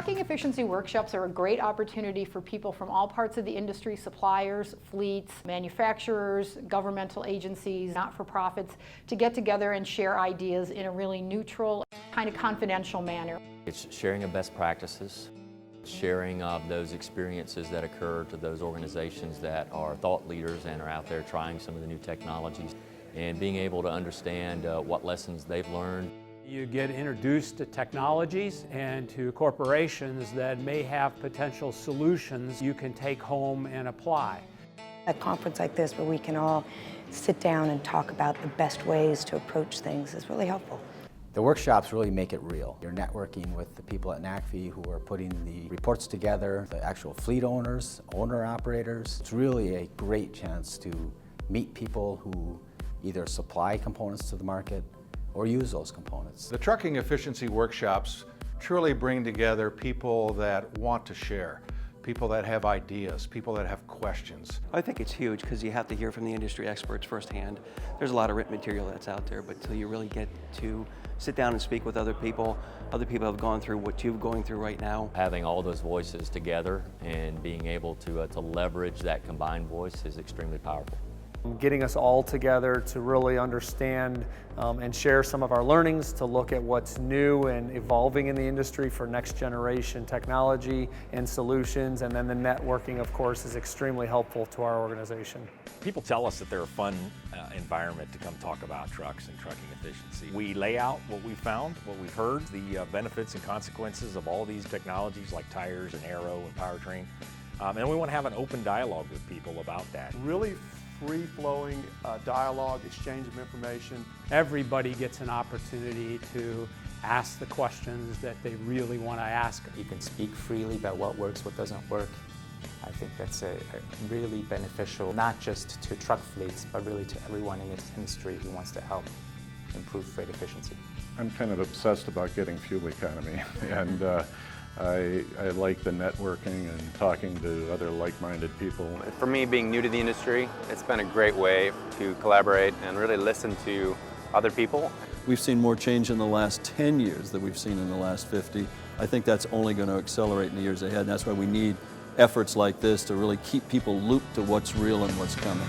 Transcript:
Trucking efficiency workshops are a great opportunity for people from all parts of the industry, suppliers, fleets, manufacturers, governmental agencies, not-for-profits, to get together and share ideas in a really neutral, kind of confidential manner. It's sharing of best practices, sharing of those experiences that occur to those organizations that are thought leaders and are out there trying some of the new technologies, and being able to understand what lessons they've learned. You get introduced to technologies and to corporations that may have potential solutions you can take home and apply. A conference like this where we can all sit down and talk about the best ways to approach things is really helpful. The workshops really make it real. You're networking with the people at NACFE who are putting the reports together, the actual fleet owners, owner-operators. It's really a great chance to meet people who either supply components to the market or use those components. The trucking efficiency workshops truly bring together people that want to share, people that have ideas, people that have questions. I think it's huge because you have to hear from the industry experts firsthand. There's a lot of written material that's out there, but until you really get to sit down and speak with other people have gone through what you're going through right now. Having all those voices together and being able to leverage that combined voice is extremely powerful. Getting us all together to really understand and share some of our learnings, to look at what's new and evolving in the industry for next generation technology and solutions, and then the networking, of course, is extremely helpful to our organization. People tell us that they're a fun environment to come talk about trucks and trucking efficiency. We lay out what we found, what we've heard, the benefits and consequences of all these technologies like tires and aero and powertrain, and we want to have an open dialogue with people about that. Really free-flowing dialogue, exchange of information. Everybody gets an opportunity to ask the questions that they really want to ask. You can speak freely about what works, what doesn't work. I think that's a really beneficial, not just to truck fleets, but really to everyone in this industry who wants to help improve freight efficiency. I'm kind of obsessed about getting fuel economy, and I like the networking and talking to other like-minded people. For me, being new to the industry, it's been a great way to collaborate and really listen to other people. We've seen more change in the last 10 years than we've seen in the last 50. I think that's only going to accelerate in the years ahead, and that's why we need efforts like this to really keep people looped to what's real and what's coming.